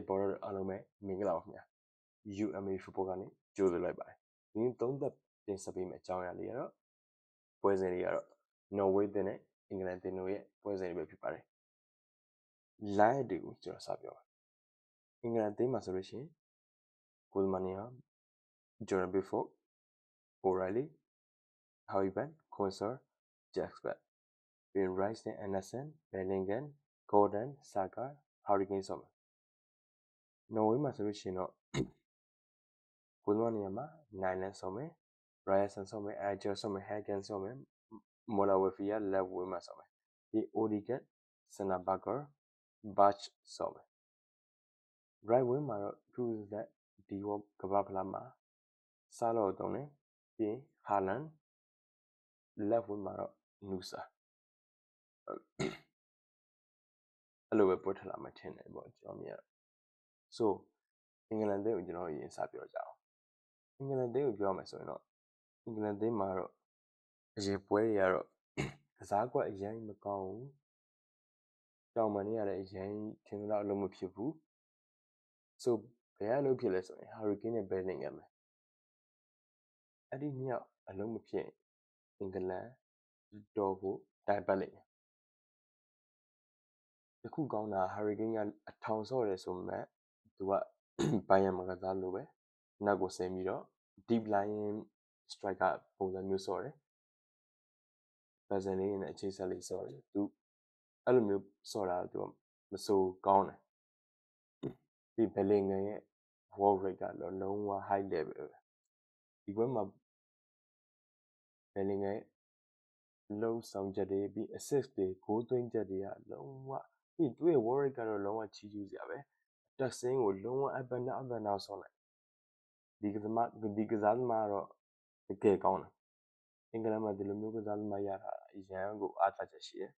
border အားလုံးပဲမင်္ဂလာပါခင်ဗျာ UMA football ကနေကြိုဆိုလိုက်ပါတယ်ဒီနေ့သုံးသက်တင်ဆက်ပေးမယ့်အကြောင်းအရာလေးကတော့ပွဲစဉ်တွေကတော့ Norway တင်နဲ့အင်္ဂလန်တင်တို့ရဲ့ပွဲစဉ်တွေပဲဖြစ်ပါတယ် live တွေကိုကျွန်တော်စပြောပါအင်္ဂလန်တင်မှာဆိုလို့ရှိရင် Goldmania Jordan Pickford O'Reilly Harvey Barnes Konsa Jack Spence Ben Rice နဲ့ Anderson Bellingham Gordon Saka Harry Kane ဆိုမှာ Norway မှာဆိုလို့ရှိရင်တော့ Goldmania မှာ Nyland ဆိုမယ် Ryerson ဆိုမယ် Ajer ဆိုမယ် Hagen ဆိုမယ် Mollawefia left wing မှာဆိုမယ်ဒီ Odegaard Sanabaker Batch ဆိုမယ် right wing မှာတော့ True that Diop ကဘာဖလာမှာစားလို့တုံးတယ်ပြီး Haaland left wing မှာတော့ Nusa အဲ့လိုပဲပို့ထလာမှထင်တယ်ပေါ့ကျွန်တော်မြင်ရ so အင်္ဂလန်သင်းကိုကျွန်တော်ရင်စပြောကြအောင်အင်္ဂလန်သင်းကိုပြောမယ်ဆိုရင်တော့အင်္ဂလန်သင်းမှာတော့အရင်ပွဲတွေကတော့ကစားကွက်အရင်မကောင်းဘူးတောင်ပန်တွေရတယ်အရင်ထင်တော့အလုံးမဖြစ်ဘူး so ဘယ်အလုံးဖြစ်လဲဆိုရင် Harry Kane နဲ့ Bellingham ပဲအဲ့ဒီနှစ်ယောက်အလုံးမဖြစ်အင်္ဂလန်တော်ကိုတိုက်ပတ်လိမ့်မယ်တခုကောင်းတာ Harry Kane ကအထောင်ဆော့တယ်ဆိုမှသူကဘိုင်ယန်မှာကစားလို့ပဲနောက်ကိုဆင်းပြီးတော့ deep line striker ပုံစံမျိုးဆော့တယ်ဗဇန်လေးနဲ့အခြေဆက်လေးဆော့တယ်သူအဲ့လိုမျိုးဆော့တာသူကမစိုးကောင်းတယ်ဒီ Bellingham ရဲ့ work rate ကတော့လုံးဝ high level ပဲဒီပွဲမှာ Bellingham ရဲ့လုံးဆောင်ချက်တွေပြီး assist တွေ goal သွင်းချက်တွေကလုံးဝပြီးသူ့ရဲ့ work rate ကတော့လုံးဝချီးကျူးစရာပဲတက်ဆင်းကိုလုံးဝ up and down ဆော့လိုက်ဒီကစားသမားကတော့တကယ်ကောင်းတယ်အင်္ဂလန်မှာဒီလိုမျိုးကစားသမားရတာအရန်ကိုအားသာချက်ရှိတယ်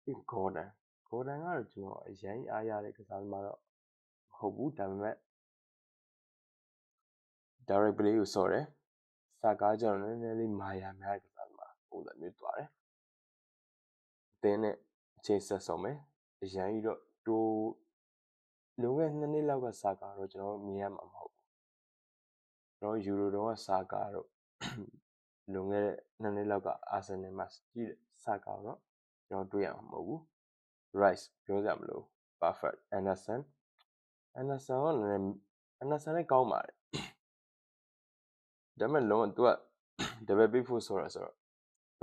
ပြီး Gordon ကတော့ကျွန်တော်အရန်အားရတဲ့ကစားသမားတော့မဟုတ်ဘူးဒါပေမဲ့ direct play ကိုဆော့တယ်စာကားကြောင့်နည်းနည်းလေးမာယာများကစားသမားပုံစံမျိုးသွားတယ်အသင်းနဲ့အခြေဆက်ဆောင်မယ်အရန်ကြီးတော့တိုးလုံခဲ့2နှစ်လောက်ကစာကားတော့ကျွန်တော်မြင်ရမှာမဟုတ်ဘူးကျွန်တော်ယူရိုတုန်းကစာကားတော့လုံခဲ့တဲ့2နှစ်လောက်ကအာဆင်နယ်မှာကြည့်စာကားတော့ကျွန်တော်တွေ့ရမှာမဟုတ်ဘူး Rice ပြောကြမလို့ Perfect Anderson ကလည်း Anderson လည်းကောင်းပါတယ်ဒါပေမဲ့လုံးဝသူက double big foot ဆော့ရဆိုတော့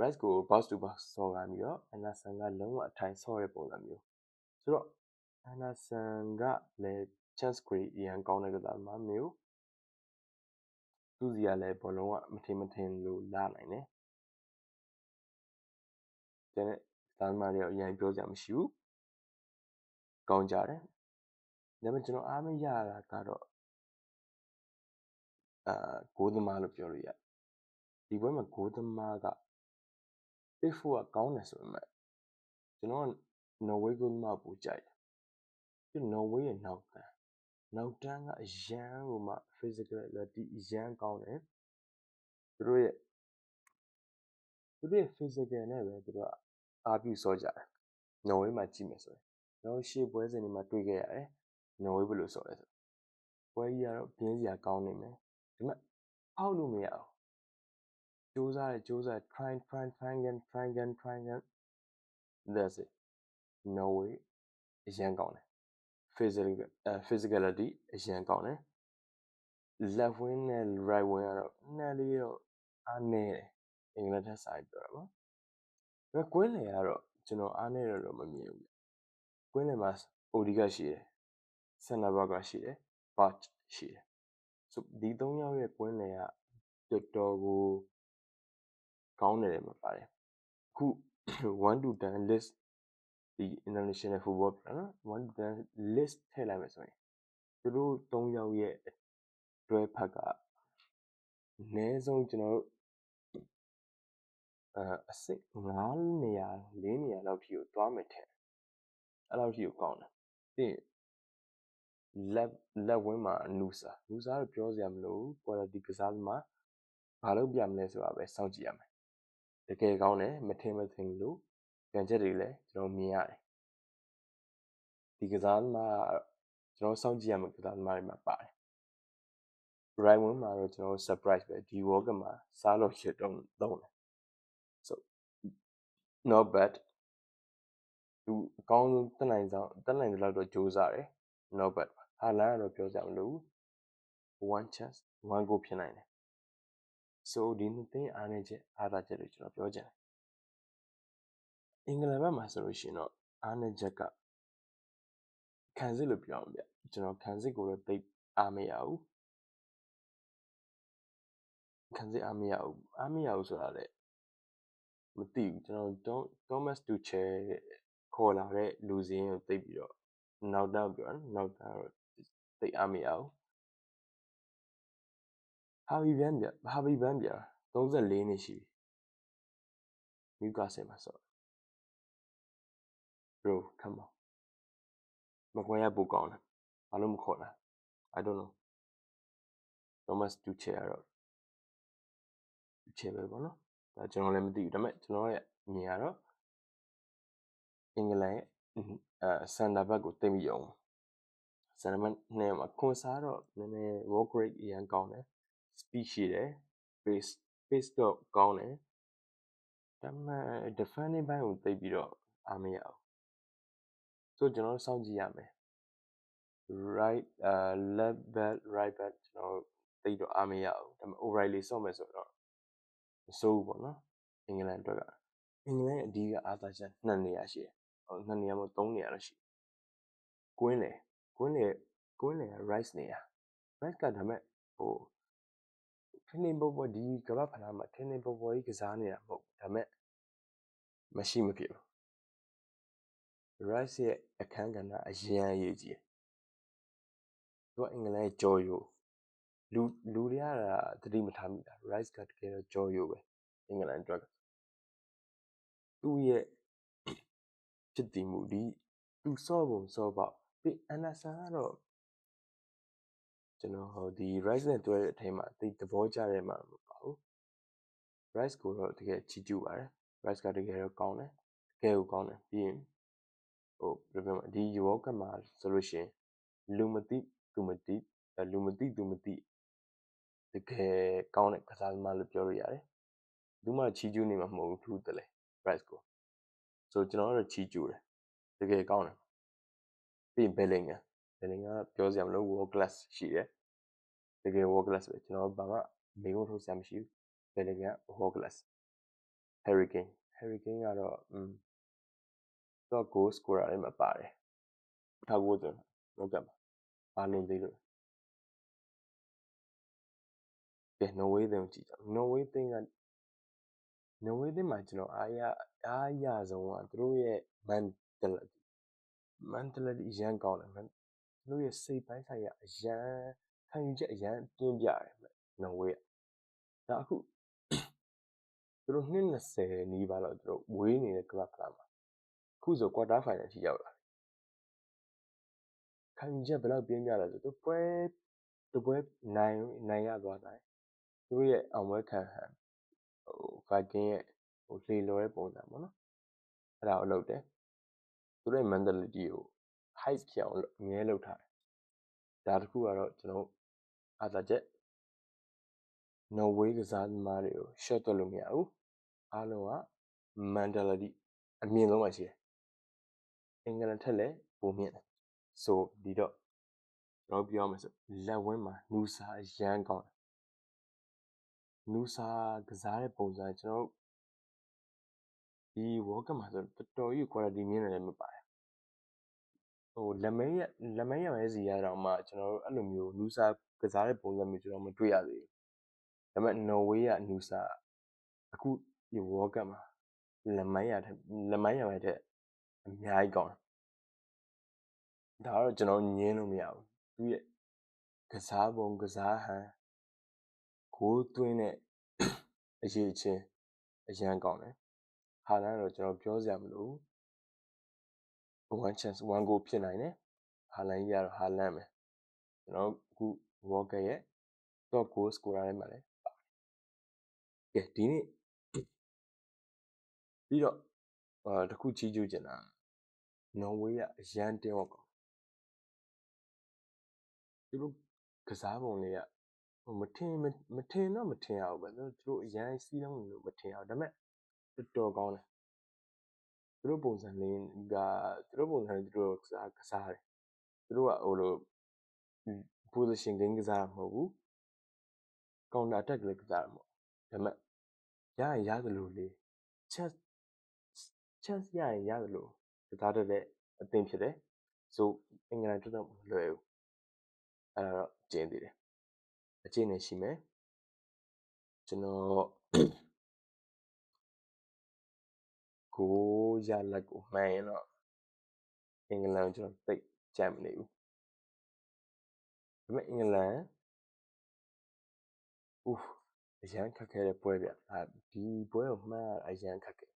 Rice ကို box to box ဆော့ခိုင်းပြီးတော့ Anderson ကလုံးဝအထိုင်ဆော့တဲ့ပုံစံမျိုးဆိုတော့ Anderson ကလည်း chance create အရင်ကောင်းတဲ့ကစားသမားမျိုးသူစီကလည်းဘောလုံးကမထင်လို့လာနိုင်တယ်ကျန်တဲ့ကစားသမားတွေအရင်ပြောစရာမရှိဘူးကောင်းကြတယ်ဒါပေမဲ့ကျွန်တော်အားမရတာကတော့ဂိုးသမားလို့ပြောလို့ရဒီပွဲမှာဂိုးသမားက Pickford ကကောင်းတယ်ဆိုပေမဲ့ကျွန်တော်က Norway ဂိုးသမားကိုကြိုက်တယ်ပြီး Norway ရဲ့နောက်တန်းကအရန်ကိုမှ physicality အရန်ကောင်းတယ်သူတို့ရဲ့ physical နဲ့ပဲသူတို့ကအားပြုဆော့ကြတယ် Norway မှာကြည့်မယ်ဆိုရင်ကျွန်တော်ရှေ့ပွဲစဉ်တွေမှာတွေ့ခဲ့ရတယ် Norway ဘယ်လိုဆော့လဲဆိုပွဲကြီးကတော့ပြင်းစရာကောင်းနေမယ်ဒါပေမဲ့အောက်လို့မရဘူးကြိုးစား try again that's it Norway အရန်ကောင်းတယ် physicality အရန်ကောင်းတယ် left wing နဲ့ right wing ကတော့နည်းလေးတော့အားနည်းတယ်အင်္ဂလန်ထက်စာရင်ပြောတာပေါ့ဒါပေမဲ့ကွင်းလယ်ကတော့ကျွန်တော်အားနည်းတယ်လို့မမြင်ဘူးကွင်းလယ်မှာ Odegaard ရှိတယ် Sanabaker ရှိတယ် Batch ရှိတယ်ဆိုဒီ3ယောက်ရဲ့ကွင်းလယ်ကတော်ကိုကောင်းတယ်မှာပါတယ်အခု 1 to 10 list ဒီ international football ပေါ့နော်1 to 10 list ထည့်လိုက်မယ်ဆိုရင်သူတို့3ယောက်ရဲ့တွဲဖက်ကအနည်းဆုံးကျွန်တော်တို့အဆင့်9နေရာ4နေရာလောက်ထိကိုသွားမယ်ထင်အဲ့လောက်ထိကိုကောင်းတယ်ပြီး left wing မှာ Nusa တော့ပြောစရာမလိုဘူး quality ကစားသမားဘာလို့ပြမလဲဆိုတာပဲစောင့်ကြည့်ရမယ်တကယ်ကောင်းတယ်မထင်လို့ပြန်ချက်တွေလည်းကျွန်တော်မြင်ရတယ်ဒီကစားသမား ကျွန်တော်စောင့်ကြည့်ရမှာကစားသမားတွေမှာပါတယ် right wing မှာတော့ကျွန်တော် surprise ပဲဒီ World Cup မှာစားလို့ရှစ်တော့သုံးတယ် so not bad သူအကောင်းဆုံးတက်နိုင်တဲ့လောက်တော့ကြိုးစားတယ် not bad ဟာလန်ကတော့ပြောကြမလို့ one chance one goal ဖြစ်နိုင်တယ် so ဒီနှစ်သိန်းအားနေချက်အားသာချက်တွေကျွန်တော်ပြောချင်တယ်အင်္ဂလန်ဘက်မှာဆိုလို့ရှိရင်တော့အားနေချက်ကခံစစ်လို့ပြောအောင်ဗျကျွန်တော်ခံစစ်ကိုတော့သိအားမရဘူးခံစစ်အားမရဘူးဆိုတာလေမသိဘူးကျွန်တော် Thomas Tuchel ခေါ်လာတဲ့လူစင်းကိုသိပြီးတော့နောက်တော့ပြောတယ်နောက်တော့သိအားမရဘူးဟာဗီဘန်ပြ34နှစ်ရှိပြီ Newcastle မှာဆို bro come on မကွဲရပူကောင်းတယ်ဘာလို့မခေါ်လား I don't know Thomas Tuchel ကတော့ Tuchel ပဲပေါ့နော်ဒါကျွန်တော်လည်းမသိဘူးဒါပေမဲ့ကျွန်တော်ရဲ့အမြင်ကတော့အင်္ဂလန်ရဲ့စန်တာဘက်ကိုသိမိအောင်စန်တာဘက်နဲ့မှာခွန်စားတော့နည်းနည်း work rate အရင်ကောင်းတယ် speed ရှိတယ် pace တော့ကောင်းတယ်ဒါပေမဲ့ defending ဘက်ကိုသိပြီးတော့အားမရဘူးဆိုကျွန်တော်စောင့်ကြည့်ရမယ် left back right back ကျွန်တော်သိတော့အားမရဘူးဒါပေမဲ့ O'Reilly ဆော့မယ်ဆိုတော့မစိုးဘူးပေါ့နော်အင်္ဂလန်အတွက်ကအင်္ဂလန်ရဲ့အဓိကအားသာချက်2နေရာရှိတယ်2နေရာမဟုတ်3နေရာတော့ရှိကွင်းလေ rice နေရာ rice ကဒါပေမဲ့ဟိုထင်းထင်းပေါ်ပေါ်ဒီကမ္ဘာဖလားမှာထင်းထင်းပေါ်ပေါ်ကြီးကစားနေတာမဟုတ်ဒါပေမဲ့မရှိမဖြစ်ဘူး rice ရဲ့အခန်းကဏ္ဍအရန်အရေးကြီးတယ်သူကအင်္ဂလန်ရဲ့ကြော်ရိုးလူတွေကသတိမထားမိတာ rice ကတကယ်တော့ကြော်ရိုးပဲအင်္ဂလန်အတွက်ကသူ့ရဲ့ဖြစ်တည်မှုဒီသူစော့ပုံစော့ပေါက်ပြီး Anderson ကတော့ကျွန်တော်ဟိုဒီ rice နဲ့တွဲတဲ့အထိမ်းမှာတိတ်သဘောကျတဲ့မှာမပါဘူး rice ကိုတော့တကယ်ချီးကျူးပါတယ် rice ကတကယ်တော့ကောင်းတယ်တကယ်ကိုကောင်းတယ်ပြီးရင်ဟိုဘယ်လိုပြောမလဲဒီ World Cup မှာဆိုလို့ရှိရင်လူမသိသူမသိတကယ်ကောင်းတဲ့ကစားသမားလို့ပြောလို့ရတယ်သူမှချီးကျူးနေမှာမဟုတ်ဘူးသူတလေ rice ကိုဆိုကျွန်တော်တို့ချီးကျူးတယ်တကယ်ကောင်းတယ်ပြီးရင် Bellingham ပြောစရာမလို world class ရှိတယ်တကယ် world class ပဲကျွန်တော်ဘာမှမေးခွန်းထုတ်စရာမရှိဘူး Bellingham world class Harry Kane ကတော့တော့ goal scorer တွေမှာပါတယ်ထောက်ဖို့ဆိုတော့ကပ်မှာဘာလို့သေးလို့ကဲနော်ဝေးသင်းကိုကြည့်ကြနော်ဝေးသင်းမှာကျွန်တော်အားရဆုံးကသူတို့ရဲ့ mentality အရန်ကောင်းတယ်သူတို့ရဲ့စိတ်ပိုင်းဆိုင်ရာအရန်ခံယူချက်အရန်ပြင်းပြတယ်နော်ဝေးဒါအခုသူတို့20နီးပါးလောက်သူတို့ဝေးနေတဲ့ကလပ်ဖလားမှာအခုဆို quarter final ထိရောက်လာခံယူချက်ဘယ်လောက်ပြင်းပြလဲဆိုသူပွဲနိုင်ရသွားတယ်သူတို့ရဲ့အောင်ပွဲခံဟို Viking ရဲ့လှေလော်တဲ့ပုံစံပေါ့နော်အဲ့ဒါကိုလုပ်တယ်သူတို့ရဲ့ mentality ကို high ဖြစ်အောင်အမြဲလုပ်ထားတယ်ဒါတခုကတော့ကျွန်တော်အားသာချက်နော်ဝေးကစားသမားတွေကို short တွက်လို့မရဘူးအားလုံးက mentality အမြင့်ဆုံးမှရှိတယ်အင်္ဂလန်ထက်လည်းပိုမြင့်တယ်ဆိုဒီတော့ကျွန်တော်ပြောရမယ်ဆိုလက်ဝင်းမှာနူစာရန်ကောင်းတယ်နူစာကစားတဲ့ပုံစံကျွန်တော်ဒီ World Cup မှာဆိုတော်တော်ကြီး quality မြင့်တယ်လည်းမပါတယ်ဟိုလက်မဲရမဲစီရတော့မှကျွန်တော်တို့အဲ့လိုမျိုးနူစာကစားတဲ့ပုံစံမျိုးကျွန်တော်မတွေ့ရသေးဘူးဒါပေမဲ့နော်ဝေးကနူစာအခုဒီ World Cup မှာလက်မဲရမဲတဲ့အများကြီးကောင်းတယ်ဒါတော့ကျွန်တော်ညင်းလို့မရဘူးသူရဲ့ကစားပုံကစားဟန်ဂိုးသွင်းတဲ့အရေးချင်းအရန်ကောင်းတယ်ဟာလန်ကတော့ကျွန်တော်ပြောစရာမလိုဘူး one chance one goal ဖြစ်နိုင်တယ်ဟာလန်ကြီးကတော့ဟာလန်ပဲကျွန်တော်အခု World Cup ရဲ့ top goal scorer ထဲမှာလည်းပါတယ်ကဲဒီနေ့ပြီးတော့တခုချီးကျူးချင်တာနော်ဝေးကအရန်တင်းဝက်ကော သူတို့ကစားပုံလေးကမထင်တော့မထင်ရဘူးပဲသူတို့အရန်စီးလုံးလို့မထင်ရဘူးဒါပေမဲ့တော်ကောင်းတယ်သူတို့ပုံစံလေးကသူတို့ပုံစံလေးသူတို့ကစားတယ်သူတို့ကဟိုလို position game ကစားမှာမဟုတ်ဘူး counter attack လည်းကစားမှာမဟုတ်ဒါပေမဲ့ရရင်ရသလိုလေး chance ရရင်ရသလိုကစားတတ်တဲ့အသင်းဖြစ်တယ်ဆိုအင်္ဂလန်တော့မလွယ်ဘူးအဲ့ဒါတော့ကျင်းသေးတယ်အကျင့်နဲ့ရှိမယ်ကျွန်တော်ကိုရလက်ကိုမှန်ရင်တော့အင်္ဂလန်ကျွန်တော်သိကြိုက်မနေဘူးဒါပေမဲ့အင်္ဂလန်အရန်ခက်ခဲတဲ့ပွဲဗျဒီပွဲကိုမှန်းရအရန်ခက်ခဲ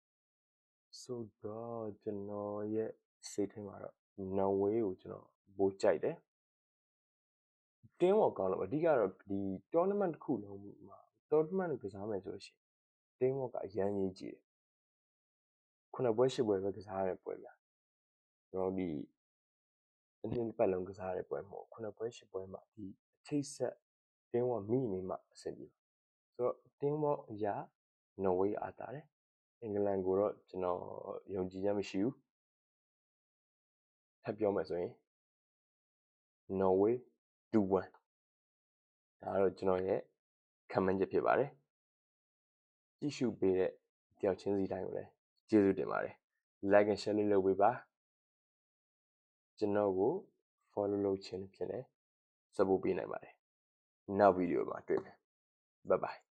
ဆိုတော့ကျွန်တော်ရဲ့စိတ်ထဲမှာတော့နော်ဝေးကိုကျွန်တော်ပိုကြိုက်တယ်တင်းဝေါ်ကောင်းလို့အဓိကတော့ဒီ tournament တစ်ခုလုံးမှာ tournament ကစားမယ်ဆိုလို့ရှိရင်တင်းဝေါ်ကအရန်ကြီးကြည့်တယ်ခုနပွဲ၈ပွဲပဲကစားရတဲ့ပွဲဗျာကျွန်တော်ဒီအတင်းပတ်လုံးကစားရတဲ့ပွဲမဟုတ်ခုနပွဲ၈ပွဲမှာဒီအချိတ်ဆက်တင်းဝေါ်မိနေမှအဆင်ပြေဆိုတော့တင်းဝေါ်အရာနော်ဝေးအားတာတယ်အင်္ဂလန်ကိုတော့ကျွန်တော်ယုံကြည်ချက်မရှိဘူးထပ်ပြောမယ်ဆိုရင်နော်ဝေး2-1ဒါတော့ကျွန်တော်ရဲ့ခံမှန်းချက်ဖြစ်ပါတယ်ကြည့်ရှုပေးတဲ့တယောက်ချင်းစီတိုင်းကိုလည်းကျေးဇူးတင်ပါတယ် like and share လေးလုပ်ပေးပါကျွန်တော်ကို follow လုပ်ခြင်းဖြင့်လည်း support ပေးနိုင်ပါတယ်နောက်ဗီဒီယိုမှာတွေ့မယ် bye bye